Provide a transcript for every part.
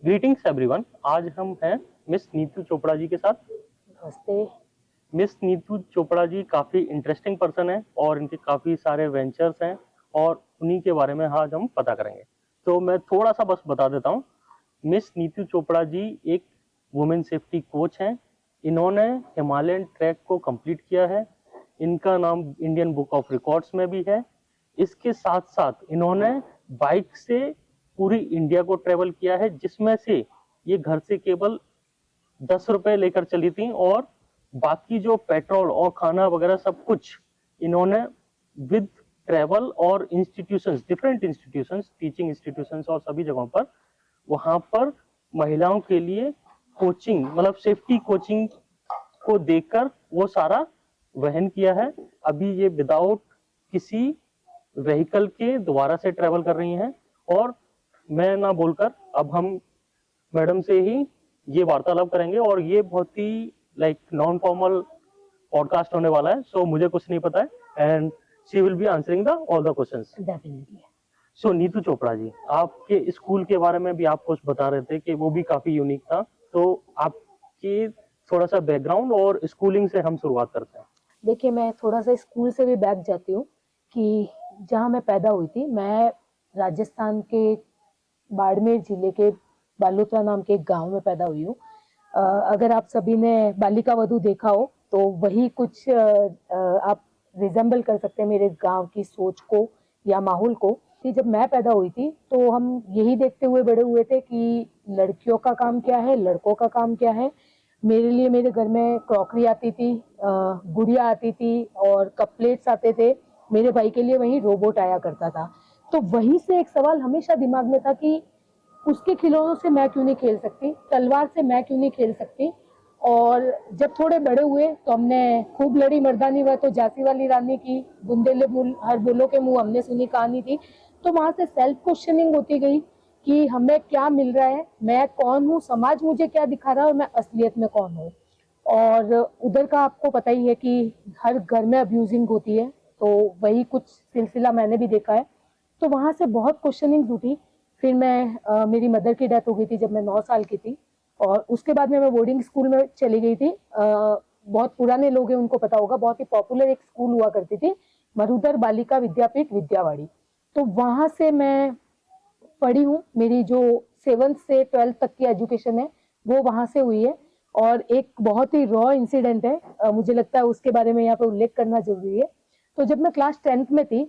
Greetings everyone. आज हम हैं मिस नीतू चोपड़ा जी के साथ। नमस्ते। मिस नीतू चोपड़ा जी काफ़ी इंटरेस्टिंग पर्सन है और इनके काफ़ी सारे वेंचर्स हैं और उन्हीं के बारे में आज हम पता करेंगे। तो मैं थोड़ा सा बस बता देता हूँ। मिस नीतू चोपड़ा जी एक वुमेन सेफ्टी कोच हैं। इन्होंने हिमालयन ट्रैक को कंप्लीट किया है। इनका नाम इंडियन बुक ऑफ रिकॉर्ड्स में भी है। इसके साथ साथ इन्होंने बाइक से पूरी इंडिया को ट्रेवल किया है, जिसमें से ये घर से केवल 10 रुपए लेकर चली थी और बाकी जो पेट्रोल और खाना वगैरह सब कुछ इन्होंने विद ट्रेवल और institutions, different institutions, teaching institutions और सभी जगहों पर वहां पर महिलाओं के लिए कोचिंग, मतलब सेफ्टी कोचिंग को देकर वो सारा वहन किया है। अभी ये विदाउट किसी व्हीकल के द्वारा से ट्रेवल कर रही हैं और मैं ना बोलकर अब हम मैडम से ही ये वार्तालाप करेंगे और ये बहुत ही नॉन फॉर्मल पॉडकास्ट होने वाला है। सो मुझे कुछ नहीं पता है and she will be answering the all the questions. Definitely. So Neetu Chopra ji, आपके स्कूल के बारे में भी आप कुछ बता रहे थे कि वो भी काफी यूनिक था। तो आपकी थोड़ा सा बैकग्राउंड और स्कूलिंग से हम शुरुआत करते हैं। देखिए, मैं थोड़ा सा स्कूल से भी बैक जाती हूँ कि जहाँ मैं पैदा हुई थी, मैं राजस्थान के बाड़मेर जिले के बालोतरा नाम के एक गांव में पैदा हुई हूँ। अगर आप सभी ने बालिका वधू देखा हो तो वही कुछ आप रिजेंबल कर सकते हैं मेरे गांव की सोच को या माहौल को। कि जब मैं पैदा हुई थी तो हम यही देखते हुए बड़े हुए थे कि लड़कियों का काम क्या है, लड़कों का काम क्या है। मेरे लिए मेरे घर में क्रॉकरी आती थी, गुड़िया आती थी और कप प्लेट्स आते थे। मेरे भाई के लिए वही रोबोट आया करता था। तो वहीं से एक सवाल हमेशा दिमाग में था कि उसके खिलौनों से मैं क्यों नहीं खेल सकती, तलवार से मैं क्यों नहीं खेल सकती। और जब थोड़े बड़े हुए तो हमने खूब लड़ी मर्दानी वह तो झांसी वाली रानी की, बुंदेले हर बोलो के मुंह हमने सुनी कहानी थी। तो वहां से सेल्फ क्वेश्चनिंग होती गई कि हमें क्या मिल रहा है, मैं कौन हूँ, समाज मुझे क्या दिखा रहा है और मैं असलियत में कौन हूँ। और उधर का आपको पता ही है कि हर घर में अब्यूजिंग होती है, तो वही कुछ सिलसिला मैंने भी देखा है। तो वहां से बहुत क्वेश्चनिंग उठी। फिर मैं मेरी मदर की डेथ हो गई थी जब मैं 9 साल की थी और उसके बाद में मैं बोर्डिंग स्कूल में चली गई थी। बहुत पुराने लोग हैं, उनको पता होगा, बहुत ही पॉपुलर एक स्कूल हुआ करती थी, मरुधर बालिका विद्यापीठ विद्यावाड़ी। तो वहां से मैं पढ़ी हूँ। मेरी जो 7th से 12th तक की एजुकेशन है वो वहां से हुई है। और एक बहुत ही रॉ इंसिडेंट है, मुझे लगता है उसके बारे में यहाँ पे उल्लेख करना जरूरी है। तो जब मैं क्लास 10th में थी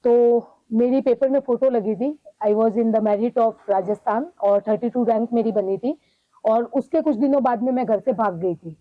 तो मेरी पेपर में फोटो लगी थी। I was in the merit of Rajasthan और 32 रैंक मेरी बनी थी। और उसके कुछ दिनों बाद में मैं घर से भाग गई थी।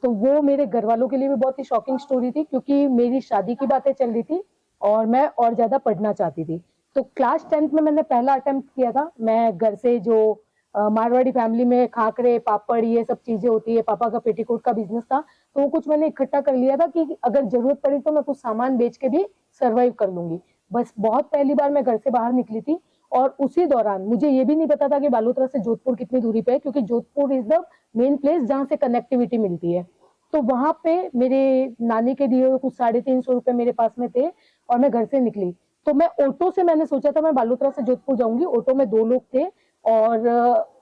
तो वो मेरे घर वालों के लिए भी बहुत ही शॉकिंग स्टोरी थी, क्योंकि मेरी शादी की बातें चल रही थी और मैं और ज्यादा पढ़ना चाहती थी। तो क्लास 10th में मैंने पहला अटेम्प्ट किया था। मैं घर से जो मारवाड़ी फैमिली में खाकरे पापड़ ये सब चीजें होती है, पापा का पेटीकोट का बिजनेस था, तो वो कुछ मैंने इकट्ठा कर लिया था कि अगर जरूरत पड़ी तो मैं कुछ सामान बेच के भी सर्वाइव कर लूंगी। बस बहुत पहली बार मैं घर से बाहर निकली थी और उसी दौरान मुझे ये भी नहीं पता था कि बालोतरा से जोधपुर कितनी दूरी पे है, क्योंकि Jodhpur is the main place जहाँ से कनेक्टिविटी मिलती है। तो वहां पे मेरे नानी के दिए हुए कुछ 350 रुपए मेरे पास में थे और मैं घर से निकली। तो मैं ऑटो से, मैंने सोचा था मैं बालोतरा से जोधपुर जाऊंगी, ऑटो में 2 लोग थे और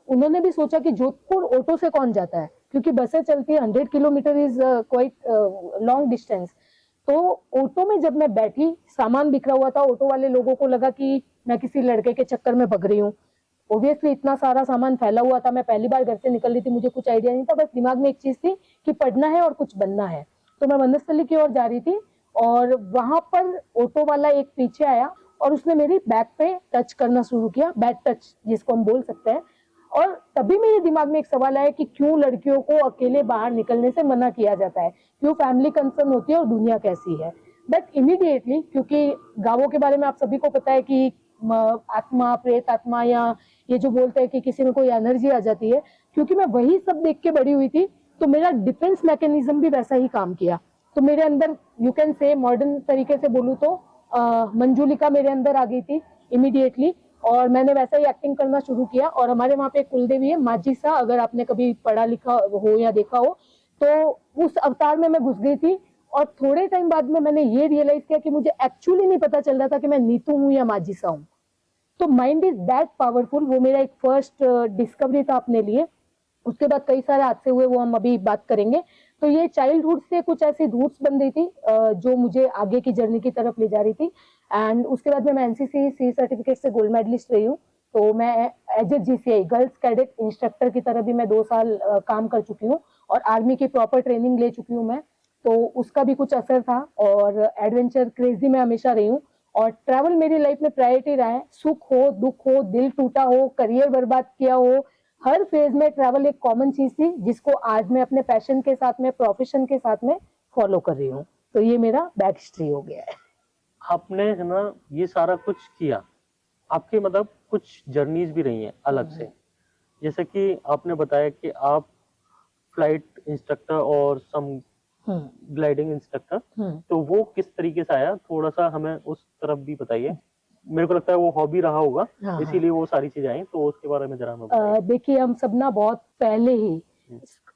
उन्होंने भी सोचा कि जोधपुर ऑटो से कौन जाता है, क्योंकि बसें चलती है, 100 kilometre is quite long distance. तो ऑटो में जब मैं बैठी, सामान बिखरा हुआ था, ऑटो वाले लोगों को लगा कि मैं किसी लड़के के चक्कर में भग रही हूँ। ऑब्वियसली इतना सारा सामान फैला हुआ था, मैं पहली बार घर से निकल रही थी, मुझे कुछ आइडिया नहीं था, बस दिमाग में एक चीज थी कि पढ़ना है और कुछ बनना है। तो मैं वनस्थली की ओर जा रही थी और वहां पर ऑटो वाला एक पीछे आया और उसने मेरी बैक पे टच करना शुरू किया, बैक टच जिसको हम बोल सकते हैं। और तभी मेरे दिमाग में एक सवाल आया कि क्यों लड़कियों को अकेले बाहर निकलने से मना किया जाता है, क्यों फैमिली कंसर्न होती है और दुनिया कैसी है। बट इमीडिएटली, क्योंकि गांवों के बारे में आप सभी को पता है कि आत्मा, प्रेत आत्मा, या ये जो बोलते हैं कि किसी में कोई एनर्जी आ जाती है, क्योंकि मैं वही सब देख के बड़ी हुई थी, तो मेरा डिफेंस मैकेनिज्म भी वैसा ही काम किया। तो मेरे अंदर, यू कैन से मॉडर्न तरीके से बोलूँ तो मंजूलिका मेरे अंदर आ गई थी इमीडिएटली, और मैंने वैसा ही एक्टिंग करना शुरू किया। और हमारे वहाँ पे एक कुलदेवी है माजीसा, अगर आपने कभी पढ़ा लिखा हो या देखा हो, तो उस अवतार में मैं घुस गई थी। और थोड़े टाइम बाद में मैंने ये रियलाइज किया कि मुझे एक्चुअली नहीं पता चल रहा था कि मैं नीतू हूँ या माजीसा हूँ। तो माइंड इज दैट पावरफुल। वो मेरा एक फर्स्ट डिस्कवरी था अपने लिए। उसके बाद कई सारे हादसे हुए, वो हम अभी बात करेंगे। तो ये चाइल्डहुड से कुछ ऐसी रूट्स बन रही थी जो मुझे आगे की जर्नी की तरफ ले जा रही थी। एंड उसके बाद में मैं एनसीसी सी सर्टिफिकेट से गोल्ड मेडलिस्ट रही हूँ। तो मैं as a GCI girls cadet instructor की तरह भी मैं 2 साल काम कर चुकी हूँ, और आर्मी की प्रॉपर ट्रेनिंग ले चुकी हूँ मैं। तो उसका भी कुछ असर था, और एडवेंचर क्रेजी में हमेशा रही हूँ। और ट्रैवल मेरी लाइफ में प्रायोरिटी रहा है। सुख हो, दुख हो, दिल टूटा हो, करियर बर्बाद किया हो, हर फेज में ट्रैवल एक कॉमन चीज थी, जिसको आज मैं अपने पैशन के साथ में, प्रोफेशन के साथ में फॉलो कर रही हूँ। तो ये मेरा बैक हिस्ट्री हो गया है। आपने है ना ये सारा कुछ किया, आपके मतलब कुछ जर्नीज भी रही हैं अलग से, जैसे कि आपने बताया कि आप फ्लाइट इंस्ट्रक्टर और सम ग्लाइडिंग इंस्ट्रक्टर, तो वो किस तरीके से आया, थोड़ा सा हमें उस तरफ भी बताइए। मेरे को लगता है वो हॉबी रहा होगा, हाँ, इसीलिए वो सारी चीजें आई, तो उसके बारे में जरा हमें बताइए। देखिए, हम सब ना बहुत पहले ही,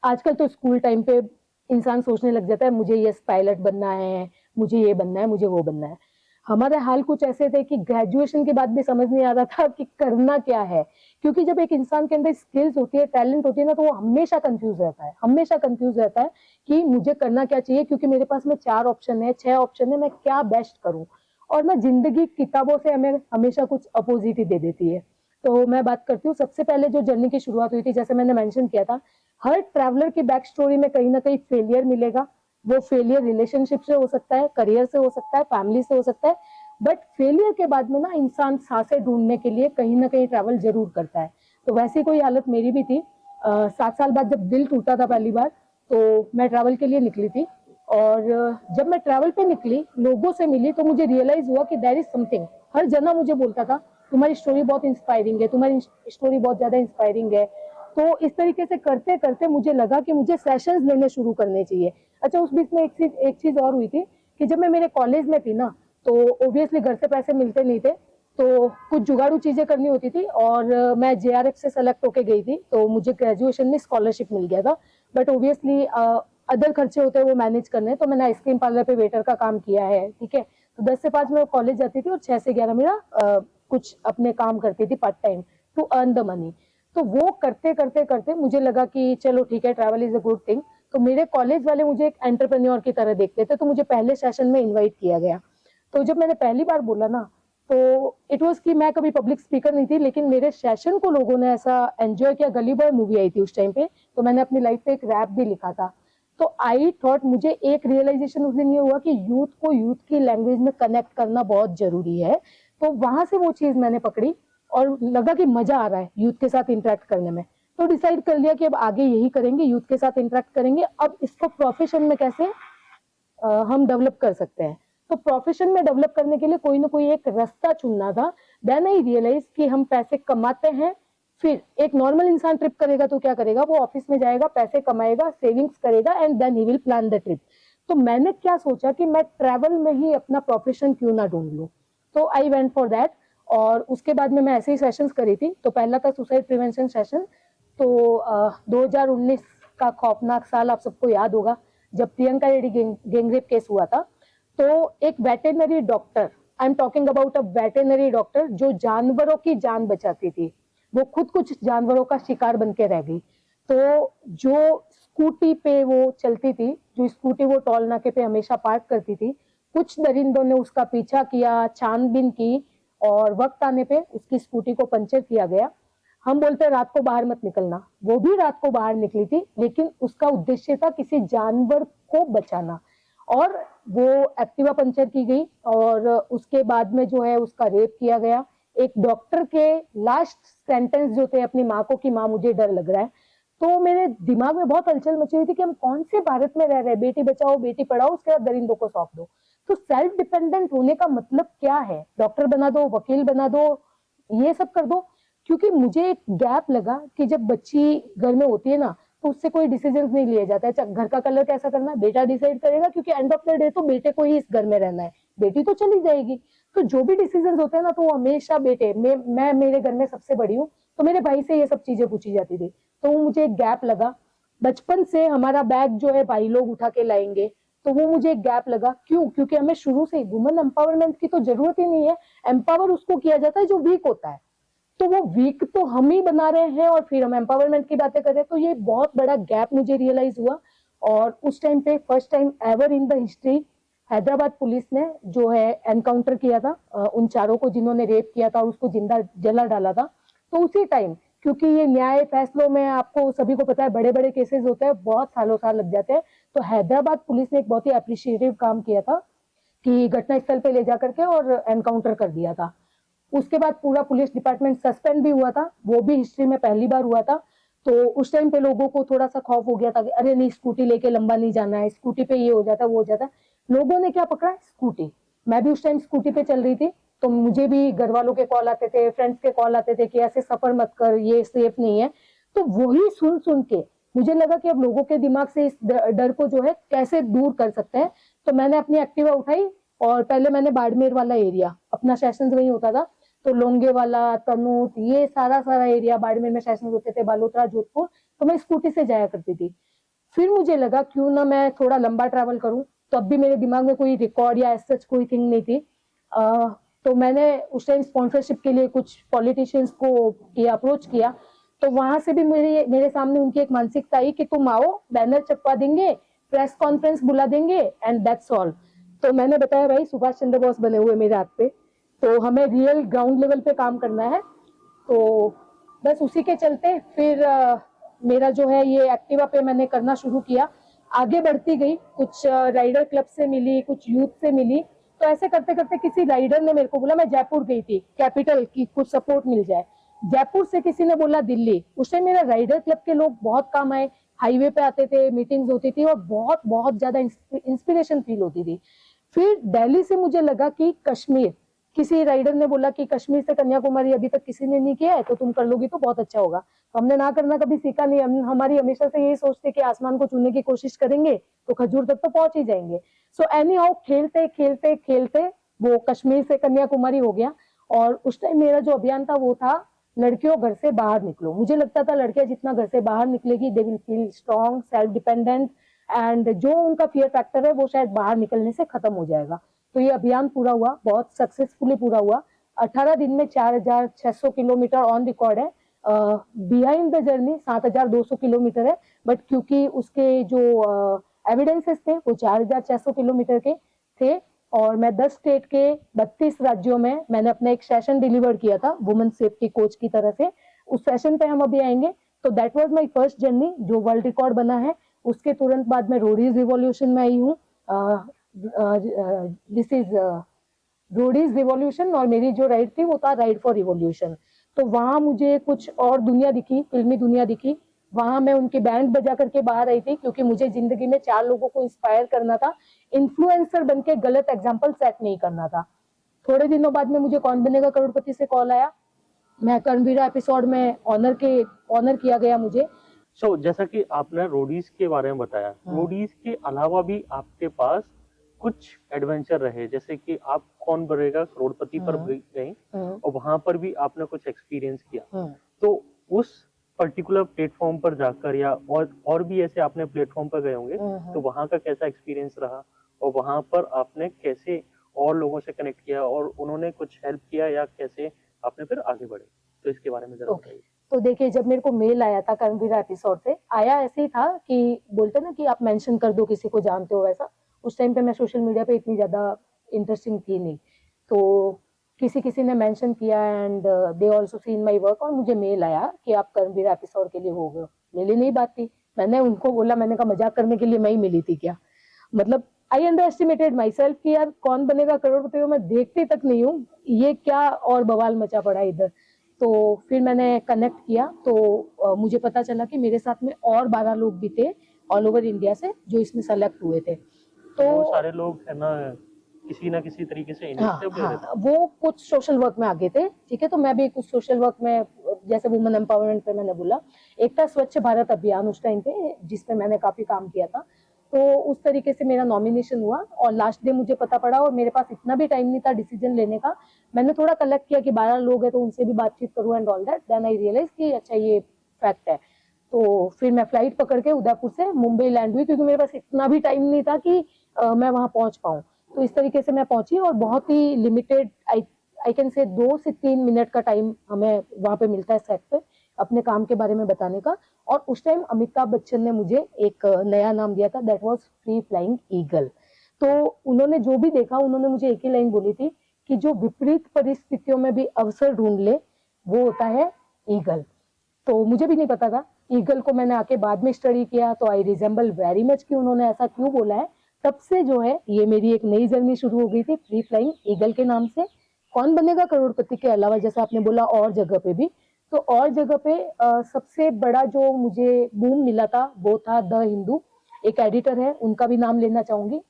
आजकल तो स्कूल टाइम पे इंसान सोचने लग जाता है मुझे ये पायलट बनना है, मुझे ये बनना है, मुझे वो बनना है। हमारे हाल कुछ ऐसे थे कि ग्रेजुएशन के बाद भी समझ नहीं आ रहा था कि करना क्या है। क्योंकि जब एक इंसान के अंदर स्किल्स होती है, टैलेंट होती है ना, तो वो हमेशा कंफ्यूज रहता है, हमेशा कंफ्यूज रहता है कि मुझे करना क्या चाहिए, क्योंकि मेरे पास में 4 ऑप्शन है, 6 ऑप्शन है, मैं क्या बेस्ट करूं। और ना जिंदगी किताबों से हमें हमेशा कुछ अपोजिट ही दे देती है। तो मैं बात करती हूँ, सबसे पहले जो जर्नी की शुरुआत हुई थी, जैसे मैंने मेंशन किया था, हर ट्रैवलर की बैक स्टोरी में कहीं ना कहीं फेलियर मिलेगा। वो फेलियर रिलेशनशिप से हो सकता है, करियर से हो सकता है, फैमिली से हो सकता है। बट फेलियर के बाद में ना इंसान सांसें ढूंढने के लिए कहीं ना कहीं ट्रैवल जरूर करता है। तो वैसी कोई हालत मेरी भी थी। 7 साल बाद जब दिल टूटा था पहली बार, तो मैं ट्रैवल के लिए निकली थी। और जब मैं ट्रैवल पे निकली, लोगों से मिली, तो मुझे रियलाइज हुआ कि देयर इज समथिंग। हर जना मुझे बोलता था तुम्हारी स्टोरी बहुत इंस्पायरिंग है, तुम्हारी स्टोरी बहुत ज्यादा इंस्पायरिंग है। तो इस तरीके से करते करते मुझे लगा कि मुझे सेशंस लेने शुरू करने चाहिए। अच्छा, उस बीच में एक चीज और हुई थी कि जब मैं मेरे कॉलेज में थी ना, तो ऑब्वियसली घर से पैसे मिलते नहीं थे, तो कुछ जुगाड़ू चीजें करनी होती थी। और मैं जेआरएफ से सेलेक्ट होके गई थी, तो मुझे ग्रेजुएशन में स्कॉलरशिप मिल गया था। बट ऑब्वियसली अदर खर्चे होते हैं वो मैनेज करने, तो मैंने आइसक्रीम पार्लर पे वेटर का काम किया है, ठीक है। तो 10 से 5 मैं कॉलेज जाती थी, और 6 से 11 मेरा कुछ अपने काम करती थी part time to earn the money. तो वो करते करते करते मुझे लगा कि चलो ठीक है, travel is a good thing. तो मेरे कॉलेज वाले मुझे एक एंटरप्रेन्योर की तरह देखते थे, तो मुझे पहले सेशन में इनवाइट किया गया। तो जब मैंने पहली बार बोला ना, तो इट वाज कि मैं कभी पब्लिक स्पीकर नहीं थी, लेकिन मेरे सेशन को लोगों ने ऐसा एंजॉय किया। गली बॉय मूवी आई थी उस टाइम पे, तो मैंने अपनी लाइफ पे एक रैप भी लिखा था। तो आई थॉट, मुझे एक रियलाइजेशन उस दिन ये हुआ कि यूथ को यूथ की लैंग्वेज में कनेक्ट करना बहुत जरूरी है। तो वहां से वो चीज मैंने पकड़ी, और लगा कि मजा आ रहा है यूथ के साथ इंटरेक्ट करने में। तो डिसाइड कर लिया कि अब आगे यही करेंगे, यूथ के साथ इंटरेक्ट करेंगे। अब इसको प्रोफेशन में कैसे हम डेवलप कर सकते हैं। तो प्रोफेशन में डेवलप करने के लिए कोई ना कोई एक रास्ता चुनना था। देन आई रियलाइज कि हम पैसे कमाते हैं, फिर एक नॉर्मल इंसान ट्रिप करेगा तो क्या करेगा, वो ऑफिस में जाएगा, पैसे कमाएगा, सेविंग्स करेगा, and then he will plan the trip. तो मैंने क्या सोचा कि मैं ट्रैवल में ही अपना प्रोफेशन क्यों ना ढूंढ लूं। तो आई वेंट फॉर दैट। और उसके बाद में मैं ऐसे ही सेशंस करी थी। तो पहला था सुसाइड प्रिवेंशन सेशन। तो 2019 का खौफनाक साल आप सबको याद होगा, जब प्रियंका रेड्डी गैंगरेप केस हुआ था। तो एक veterinary doctor, I am talking about a veterinary doctor, जो जानवरों की जान बचाती थी, वो खुद कुछ जानवरों का शिकार बन के रह गई। तो जो स्कूटी पे वो चलती थी, जो स्कूटी वो टोल नाके पे हमेशा पार्क करती थी, कुछ दरिंदों ने उसका पीछा किया, छानबीन की, और वक्त आने पे उसकी स्कूटी को पंचर किया गया। हम बोलते हैं रात को बाहर मत निकलना, वो भी रात को बाहर निकली थी, लेकिन उसका उद्देश्य था किसी जानवर को बचाना। और वो एक्टिवा पंचर की गई, और उसके बाद में जो है उसका रेप किया गया। एक डॉक्टर के लास्ट सेंटेंस जो थे अपनी माँ को कि माँ मुझे डर लग रहा है। तो मेरे दिमाग में बहुत हलचल मची हुई थी कि हम कौन से भारत में रह रहे हैं, बेटी बचाओ बेटी पढ़ाओ, उसके बाद दरिंदों को सौंप दो। तो सेल्फ डिपेंडेंट होने का मतलब क्या है, डॉक्टर बना दो, वकील बना दो, ये सब कर दो। क्योंकि मुझे एक गैप लगा कि जब बच्ची घर में होती है ना, तो उससे कोई डिसीजन नहीं लिया जाता है। घर का कलर कैसा करना है बेटा डिसाइड करेगा, क्योंकि एंड ऑफ द डे तो बेटे को ही इस घर में रहना है, बेटी तो चली जाएगी। तो जो भी डिसीजन होते हैं ना, तो वो हमेशा बेटे, मैं मेरे घर में सबसे बड़ी हूँ, तो मेरे भाई से ये सब चीजें पूछी जाती थी। तो मुझे एक गैप लगा। बचपन से हमारा बैग जो है भाई लोग उठा के लाएंगे, तो वो मुझे एक गैप लगा। क्यों? क्योंकि हमें शुरू से ही वुमेन एम्पावरमेंट की तो जरूरत ही नहीं है, एम्पावर उसको किया जाता है जो वीक होता है, तो वो वीक तो हम ही बना रहे हैं और फिर हम एम्पावरमेंट की बातें कर रहे हैं। तो ये बहुत बड़ा गैप मुझे रियलाइज हुआ। और उस टाइम पे first time ever in the history Hyderabad police ने जो है एनकाउंटर किया था उन चारों को जिन्होंने रेप किया था और उसको जिंदा जला डाला था। तो उसी टाइम, क्योंकि ये न्याय फैसलों में आपको सभी को पता है बड़े बड़े केसेस होते हैं, बहुत सालों साल लग जाते हैं, तो हैदराबाद पुलिस ने एक बहुत ही अप्रिशिएटिव काम किया था कि घटनास्थल पे ले जाकर के और एनकाउंटर कर दिया था। उसके बाद पूरा पुलिस डिपार्टमेंट सस्पेंड भी हुआ था, वो भी हिस्ट्री में पहली बार हुआ था। तो उस टाइम पे लोगों को थोड़ा सा खौफ हो गया था कि अरे नहीं, स्कूटी लेके लंबा नहीं जाना है, स्कूटी पे ये हो जाता है वो हो जाता है। लोगों ने क्या पकड़ा? स्कूटी। मैं भी उस टाइम स्कूटी पे चल रही थी, तो मुझे भी घर वालों के कॉल आते थे, फ्रेंड्स के कॉल आते थे कि ऐसे सफर मत कर, ये सेफ नहीं है। तो वही सुन सुन के मुझे लगा कि अब लोगों के दिमाग से इस डर को जो है कैसे दूर कर सकते हैं। तो मैंने अपनी एक्टिवा उठाई और पहले मैंने बाड़मेर वाला एरिया, अपना सेशंस वही होता था, तो लोंगेवाला, तनूट, ये सारा सारा एरिया बाड़मेर में सेशंस होते थे, बालोतरा, जोधपुर, तो मैं स्कूटी से जाया करती थी। फिर मुझे लगा क्यों ना मैं थोड़ा लंबा ट्रैवल करूं, तो अब भी मेरे दिमाग में कोई रिकॉर्ड या सच कोई थिंग नहीं थी। तो मैंने उस टाइम स्पॉन्सरशिप के लिए कुछ पॉलिटिशियंस को ये अप्रोच किया। तो वहां से भी मेरे सामने उनकी एक मानसिकता आई कि तुम आओ, बैनर छपवा देंगे, प्रेस कॉन्फ्रेंस बुला देंगे एंड दैट्स ऑल। तो मैंने बताया भाई सुभाष चंद्र बोस बने हुए मेरे हाथ पे, तो हमें रियल ग्राउंड लेवल पे काम करना है। तो बस उसी के चलते फिर मेरा जो है ये एक्टिवा पे मैंने करना शुरू किया। आगे बढ़ती गई, कुछ राइडर क्लब से मिली, कुछ यूथ से मिली। तो ऐसे करते करते किसी राइडर ने मेरे को बोला, मैं जयपुर गई थी कैपिटल की कुछ सपोर्ट मिल जाए। जयपुर से किसी ने बोला दिल्ली। उस टाइम मेरा राइडर क्लब के लोग बहुत काम आए, हाईवे पे आते थे, मीटिंग्स होती थी और बहुत बहुत ज्यादा इंस्पिरेशन फील होती थी। फिर दिल्ली से मुझे लगा कि कश्मीर, किसी राइडर ने बोला कि कश्मीर से कन्याकुमारी अभी तक किसी ने नहीं किया है, तो तुम कर लोगी तो बहुत अच्छा होगा। तो हमने ना करना कभी सीखा नहीं, हमारी हमेशा से यही सोचते कि आसमान को छूने की कोशिश करेंगे तो खजूर तक तो पहुंच ही जाएंगे। सो एनी हाउ खेलते खेलते खेलते वो कश्मीर से कन्याकुमारी हो गया। और उस टाइम मेरा जो अभियान था वो था, लड़कियों घर से बाहर निकलो। मुझे लगता था लड़कियां जितना घर से बाहर निकलेगी they will feel strong, self dependent, and जो उनका फियर फैक्टर है वो शायद बाहर निकलने से खत्म हो जाएगा। तो ये अभियान पूरा हुआ, बहुत सक्सेसफुली पूरा हुआ। 18 दिन में 4600 किलोमीटर ऑन रिकॉर्ड है। बिहाइंड द जर्नी 7200 किलोमीटर है, बट क्योंकि उसके जो एविडेंसेस थे वो 4600 किलोमीटर के थे। और मैं 10 स्टेट के 32 राज्यों में मैंने अपना एक सेशन डिलीवर किया था वुमेन सेफ्टी कोच की तरह से। उस सेशन पे हम अभी आएंगे। तो that was my first journey जो वर्ल्ड रिकॉर्ड बना है। उसके तुरंत बाद मैं रोडीज रिवॉल्यूशन में आई हूँ। दिस इज रोडीज रिवॉल्यूशन, और मेरी जो राइड थी वो था राइड फॉर रिवॉल्यूशन। तो वहां मुझे कुछ और दुनिया दिखी, फिल्मी दुनिया दिखी। वहां मैं उनके बैंड बजा करके बाहर आई थी, क्योंकि मुझे जिंदगी में 4 लोगों को इंस्पायर करना था, इन्फ्लुएंसर बनके गलत एग्जाम्पल सेट नहीं करना था। थोड़े दिनों बाद में मुझे कौन बनेगा करोड़पति से कॉल आया। मैं कर्णवीरा एपिसोड में ऑनर किया गया मुझे। जैसा कि आपने रोडीज के बारे में बताया, रोडीज के अलावा भी आपके पास कुछ एडवेंचर रहे, जैसे कि आप कौन बनेगा करोड़पति पर गई और वहां पर भी आपने कुछ एक्सपीरियंस किया। तो उस पर्टिकुलर प्लेटफॉर्म पर जाकर या और भी ऐसे आपने प्लेटफॉर्म पर गए होंगे, तो वहां का कैसा एक्सपीरियंस रहा और वहां पर आपने कैसे और लोगों से कनेक्ट किया और उन्होंने कुछ हेल्प किया या कैसे आपने फिर आगे बढ़े, तो इसके बारे में जरा बताइए। तो देखिए, जब मेरे को मेल आया था कर्णवीरा एपिसोड से, आया ऐसे ही था कि बोलते ना कि आप मेंशन कर दो किसी को जानते हो वैसा। उस टाइम पे मैं सोशल मीडिया पे इतनी ज्यादा इंटरेस्टिंग थी नहीं, तो किसी किसी ने मेंशन किया and they also seen my work, और मुझे मेल आया कि आप कर्णवीरा एपिसोड के लिए हो गए। मेरी नहीं बात थी, मैंने उनको बोला, मैंने कहा मजाक करने के लिए मैं ही मिली थी क्या? मतलब आई अंडर एस्टिमेटेड माई सेल्फ कि यार कौन बनेगा करोड़पति को मैं देखती तक नहीं हूँ, ये क्या और बवाल मचा पड़ा इधर। तो फिर मैंने कनेक्ट किया, तो मुझे पता चला कि मेरे साथ में और 12 लोग भी थे ऑल ओवर इंडिया से जो इसमें सेलेक्ट हुए थे। तो वो सारे लोग है ना किसी तरीके से इनिशिएटिव ले रहे थे। वो कुछ सोशल वर्क में आगे थे, ठीक है। तो मैं भी कुछ सोशल वर्क में, जैसे वुमेन एम्पावरमेंट पे मैंने बोला, एक था स्वच्छ भारत अभियान उस टाइम पे जिसपे मैंने काफी काम किया था। तो उस तरीके से मेरा नॉमिनेशन हुआ और लास्ट डे मुझे पता पड़ा, और मेरे पास इतना भी टाइम नहीं था डिसीजन लेने का। मैंने थोड़ा कलेक्ट किया कि 12 लोग हैं तो उनसे भी बातचीत करूं and all that, then I realise कि अच्छा ये फैक्ट है। तो फिर मैं फ्लाइट पकड़ के उदयपुर से मुंबई लैंड हुई, क्योंकि मेरे पास इतना भी टाइम नहीं था कि मैं वहां पहुंच पाऊं। तो इस तरीके से मैं पहुंची, और बहुत ही लिमिटेड, आई कैन से 2 से 3 मिनट का टाइम हमें वहां पे मिलता है सेट पे अपने काम के बारे में बताने का। और उस टाइम अमिताभ बच्चन ने मुझे एक नया नाम दिया था, that was free flying eagle. तो उन्होंने जो भी देखा, उन्होंने मुझे एक ही लाइन बोली थी कि जो विपरीत परिस्थितियों में भी अवसर ढूंढ ले वो होता है ईगल। तो मुझे भी नहीं पता था। ईगल को मैंने आके बाद में स्टडी किया, तो आई रिजेंबल वेरी मच कि उन्होंने ऐसा क्यों बोला है। तब से जो है ये मेरी एक नई जर्नी शुरू हो गई थी फ्री फ्लाइंग ईगल के नाम से। कौन बनेगा करोड़पति के अलावा, जैसा आपने बोला, और जगह पे भी, तो और जगह पे सबसे बड़ा जो मुझे बूम मिला था वो था द हिंदू। एक एडिटर है, उनका भी नाम लेना चाहूंगी,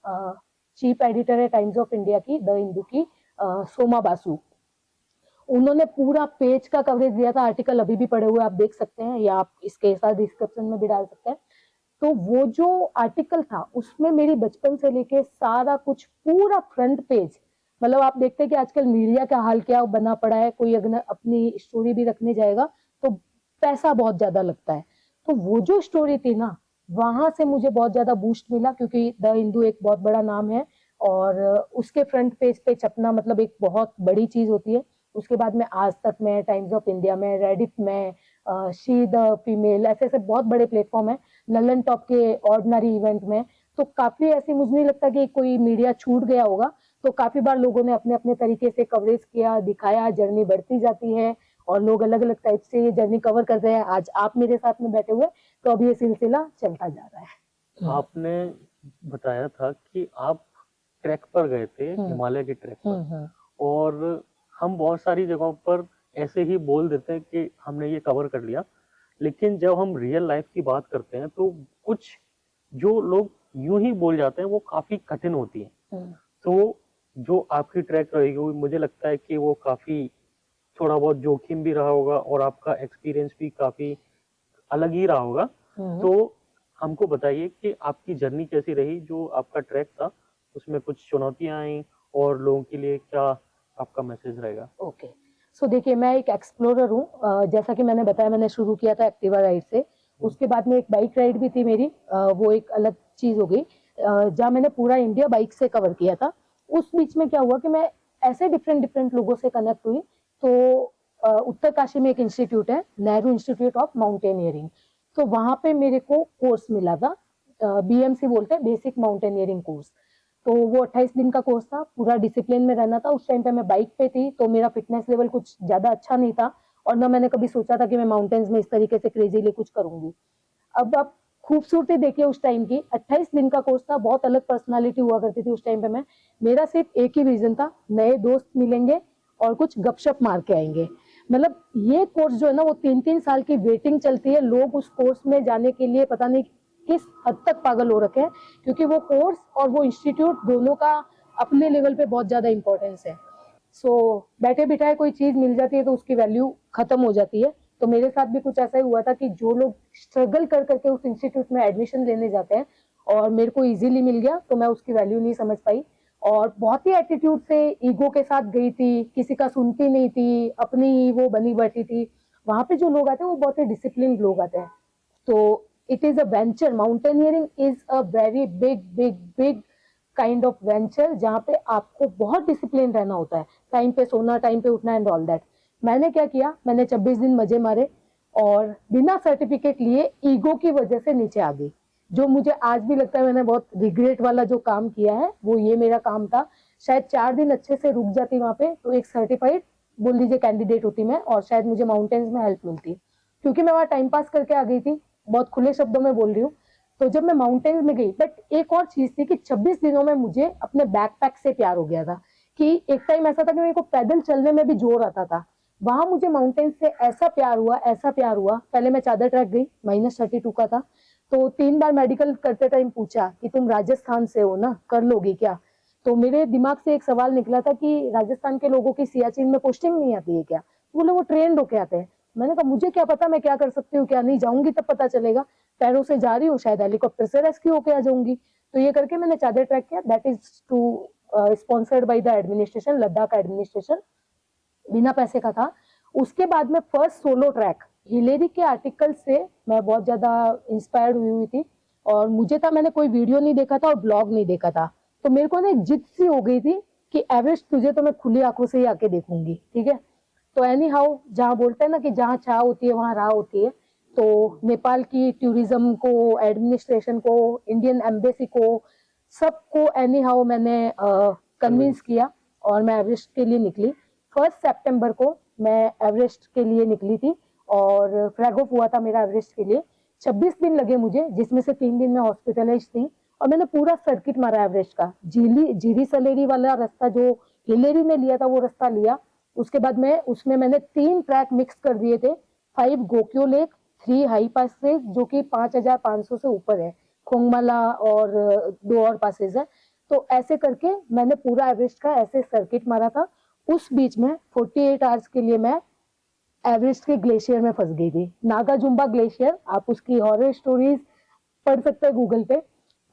चीफ एडिटर है टाइम्स ऑफ इंडिया की, द हिंदू की, सोमा बासु। उन्होंने पूरा पेज का कवरेज दिया था, आर्टिकल अभी भी पड़े हुए आप देख सकते हैं, या आप इसके साथ डिस्क्रिप्शन में भी डाल सकते हैं। तो वो जो आर्टिकल था उसमें मेरी बचपन से लेके सारा कुछ, पूरा फ्रंट पेज, मतलब आप देखते हैं कि आजकल मीडिया का हाल क्या बना पड़ा है, कोई अगर अपनी स्टोरी भी रखने जाएगा तो पैसा बहुत ज्यादा लगता है। तो वो जो स्टोरी थी ना, वहां से मुझे बहुत ज्यादा बूस्ट मिला, क्योंकि द हिंदू एक बहुत बड़ा नाम है, और उसके फ्रंट पेज पे छपना मतलब एक बहुत बड़ी चीज होती है। उसके बाद में आज तक में, टाइम्स ऑफ इंडिया में, रेडिट में, शी द फीमेल, ऐसे ऐसे बहुत बड़े प्लेटफॉर्म है, ललन टॉप के ऑर्डिनरी इवेंट में। तो काफी ऐसी, मुझे नहीं लगता कि कोई मीडिया छूट गया होगा। तो काफी बार लोगों ने अपने अपने तरीके से कवरेज किया, दिखाया, जर्नी बढ़ती जाती है, और लोग अलग अलग टाइप से ये जर्नी कवर कर रहे हैं। आज आप मेरे साथ में बैठे हुए, तो अब ये सिलसिला चलता जा रहा है। आपने बताया था कि आप ट्रैक पर गए थे, हिमालय के ट्रैक पर, और हम बहुत सारी जगहों पर ऐसे ही बोल देते हैं कि हमने ये कवर कर लिया, लेकिन जब हम रियल लाइफ की बात करते हैं तो कुछ जो लोग यूं ही बोल जाते हैं वो काफी कठिन होती है। तो जो आपकी ट्रैक रहेगी वो मुझे लगता है कि वो काफी थोड़ा बहुत जोखिम भी रहा होगा, और आपका एक्सपीरियंस भी काफी अलग ही रहा होगा। तो हमको बताइए कि आपकी जर्नी कैसी रही, जो आपका ट्रैक था उसमें कुछ चुनौतियां आई, और लोगों के लिए क्या आपका मैसेज रहेगा। ओके, सो देखिए, मैं एक एक्सप्लोरर हूँ। जैसा कि मैंने बताया, मैंने शुरू किया था एक्टिवा राइड से। उसके बाद में एक बाइक राइड भी थी मेरी, वो एक अलग चीज हो गई, जहाँ मैंने पूरा इंडिया बाइक से कवर किया था। उस बीच में क्या हुआ कि मैं ऐसे डिफरेंट डिफरेंट लोगों से कनेक्ट हुई। तो उत्तरकाशी में एक इंस्टीट्यूट है, नेहरू इंस्टीट्यूट ऑफ माउंटेनियरिंग। तो वहां पे मेरे को कोर्स मिला था, बीएमसी बोलते हैं, बेसिक माउंटेनियरिंग कोर्स। तो वो 28 दिन का कोर्स था, पूरा डिसिप्लिन में रहना था। उस टाइम पे मैं बाइक पे थी, तो मेरा फिटनेस लेवल कुछ ज्यादा अच्छा नहीं था, और ना मैंने कभी सोचा था कि मैं माउंटेन्स में इस तरीके से क्रेजीली कुछ करूंगी। अब आप खूबसूरती देखिए उस टाइम की, 28 दिन का कोर्स था, बहुत अलग पर्सनालिटी हुआ करती थी उस टाइम पे मैं। मेरा सिर्फ एक ही विजन था, नए दोस्त मिलेंगे और कुछ गपशप मार के आएंगे। मतलब ये कोर्स जो है ना, वो 3-3 साल की वेटिंग चलती है। लोग उस कोर्स में जाने के लिए पता नहीं किस हद तक पागल हो रखे हैं, क्योंकि वो कोर्स और वो इंस्टीट्यूट दोनों का अपने लेवल पे बहुत ज्यादा इंपॉर्टेंस है। सो बैठे बिठाए कोई चीज मिल जाती है तो उसकी वैल्यू खत्म हो जाती है। तो मेरे साथ भी कुछ ऐसा ही हुआ था कि जो लोग स्ट्रगल कर करके उस इंस्टीट्यूट में एडमिशन लेने जाते हैं, और मेरे को इजीली मिल गया, तो मैं उसकी वैल्यू नहीं समझ पाई, और बहुत ही एटीट्यूड से, ईगो के साथ गई थी, किसी का सुनती नहीं थी, अपनी ही वो बनी बैठी थी। वहां पे जो लोग आते हैं वो बहुत ही डिसिप्लिन लोग आते हैं। तो it is a venture, mountaineering is a very big kind of venture, जहाँ पे आपको बहुत डिसिप्लिन रहना होता है, टाइम पे सोना, टाइम पे उठना एंड ऑल दैट। मैंने क्या किया, मैंने 26 दिन मजे मारे, और बिना सर्टिफिकेट लिए ईगो की वजह से नीचे आ गई। जो मुझे आज भी लगता है मैंने बहुत रिग्रेट वाला जो काम किया है, वो ये मेरा काम था। शायद 4 दिन अच्छे से रुक जाती वहां पे, तो एक सर्टिफाइड बोल दीजिए कैंडिडेट होती मैं, और शायद मुझे माउंटेन्स में हेल्प मिलती, क्योंकि मैं वहां टाइम पास करके आ गई थी। बहुत खुले शब्दों में बोल रही हूँ। तो जब मैं माउंटेन्स में गई, बट एक और चीज थी कि 26 दिनों में मुझे अपने बैकपैक से प्यार हो गया था, कि एक टाइम ऐसा था कि मेरे को पैदल चलने में भी जोर आता था। वहां मुझे माउंटेन्स से ऐसा प्यार हुआ, ऐसा प्यार हुआ। पहले मैं चादर ट्रैक गई, -32 का था, तो 3 बार मेडिकल करते टाइम पूछा कि तुम राजस्थान से हो ना, कर लोगी क्या। तो मेरे दिमाग से एक सवाल निकला था कि राजस्थान के लोगों की सियाचिन में पोस्टिंग नहीं आती है क्या। बोले वो ट्रेन होके आते हैं। मैंने कहा मुझे क्या पता मैं क्या कर सकती हूँ क्या नहीं, जाऊंगी तब पता चलेगा। पैरों से जा रही हूँ, शायद हेलीकॉप्टर से रेस्क्यू होके आ जाऊंगी। तो ये करके मैंने चादर ट्रैक किया, that is to sponsored by the administration, Ladakh administration, बिना पैसे का था। उसके बाद में फर्स्ट सोलो ट्रैक हिलेरी के आर्टिकल से मैं बहुत ज़्यादा इंस्पायर्ड हुई थी और मुझे था, मैंने कोई वीडियो नहीं देखा था और ब्लॉग नहीं देखा था, तो मेरे को ना एक जिद सी हो गई थी कि एवरेस्ट तुझे तो मैं खुली आंखों से ही आके देखूंगी, ठीक है। तो एनी हाउ, जहाँ बोलते हैं ना कि जहाँ चाह होती है वहाँ राह होती है, तो नेपाल की टूरिज्म को, एडमिनिस्ट्रेशन को, इंडियन एम्बेसी को, सबको एनी हाउ मैंने कन्विंस किया और मैं एवरेस्ट के लिए निकली। 1 सितंबर को मैं एवरेस्ट के लिए निकली थी और फ्लैग ऑफ हुआ था मेरा एवरेस्ट के लिए। 26 दिन लगे मुझे, जिसमें से 3 दिन में हॉस्पिटलाइज थी और मैंने पूरा सर्किट मारा एवरेस्ट का। जीरी सलेरी वाला रास्ता जो हिलेरी ने लिया था वो रास्ता लिया। उसके बाद में उसमें मैंने 3 ट्रैक मिक्स कर दिए थे, 5 गोक्यो लेक, 3 हाई पासेज जो कि 5500 से ऊपर है, खोंगमाला और 2 और पासेज है। तो ऐसे करके मैंने पूरा एवरेस्ट का ऐसे सर्किट मारा था। उस बीच में 48 आवर्स के लिए मैं एवरेस्ट के ग्लेशियर में फंस गई थी, नागाजुम्बा ग्लेशियर। आप उसकी हॉरर स्टोरीज पढ़ सकते हैं गूगल पे।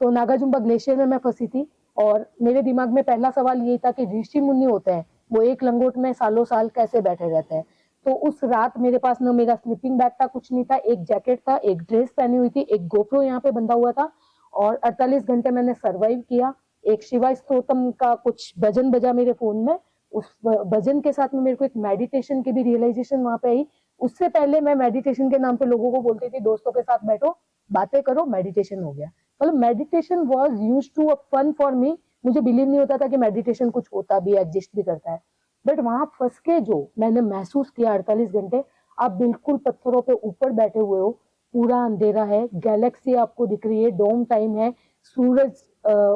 तो नागाजुम्बा ग्लेशियर में मैं फंसी थी और मेरे दिमाग में पहला सवाल ये था कि ऋषि मुनि होते हैं, वो एक लंगोट में सालों साल कैसे बैठे रहते हैं। तो उस रात मेरे पास न मेरा स्लीपिंग बैग था, कुछ नहीं था, एक जैकेट था, एक ड्रेस पहनी हुई थी, एक गोप्रो यहाँ पे बंधा हुआ था और 48 घंटे मैंने सर्वाइव किया। एक शिवा स्तोत्रम का कुछ भजन बजा मेरे फोन में, उस भजन के साथ में मेरे को एक मेडिटेशन की भी रियलाइजेशन वहां पे आई। उससे पहले मैं मेडिटेशन के नाम पे लोगों को बोलती थी दोस्तों के साथ बैठो बातें करो, मेडिटेशन हो गया। मतलब meditation was used to a fun for me. मुझे बिलीव नहीं होता था कि मेडिटेशन कुछ होता भी, एग्जिस्ट भी करता है। बट वहां फंस के जो मैंने महसूस किया 48 घंटे, आप बिल्कुल पत्थरों पे ऊपर बैठे हुए हो, पूरा अंधेरा है, गैलेक्सी आपको दिख रही है, डोम टाइम है, सूरज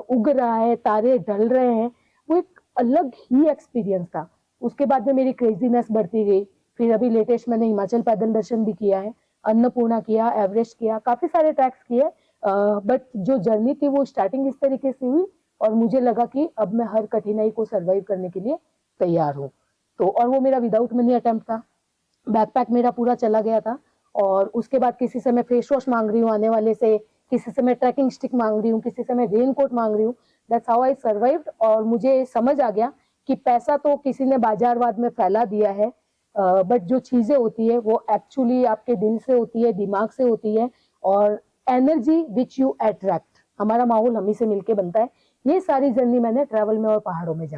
उग रहा है, तारे ढल रहे हैं, वो एक अलग ही एक्सपीरियंस था। उसके बाद में मेरी क्रेजीनेस बढ़ती गई। फिर अभी लेटेस्ट मैंने हिमाचल पैदल दर्शन भी किया है, अन्नपूर्णा किया, एवरेस्ट किया, काफी सारे ट्रैक्स किए। बट जो जर्नी थी वो स्टार्टिंग इस तरीके से हुई और मुझे लगा कि अब मैं हर कठिनाई को सर्वाइव करने के लिए तैयार हूँ। तो और वो मेरा विदाउट मनी अटेम्प्ट था, बैकपैक मेरा पूरा चला गया था। और उसके बाद किसी से मैं फेस वॉश मांग रही हूँ आने वाले से, किसी से मैं ट्रैकिंग स्टिक मांग रही हूँ, किसी से मैं रेन कोट मांग रही हूँ। That's how I survived. और मुझे समझ आ गया कि पैसा तो किसी ने बाजारवाद में फैला दिया है, बट जो चीजें होती है वो एक्चुअली आपके दिल से होती है, दिमाग से होती है। और एनर्जी विच यू अट्रैक्ट, हमारा माहौल हम ही से मिलके बनता है। ये सारी जर्नी मैंने ट्रैवल में और पहाड़ों में जाना।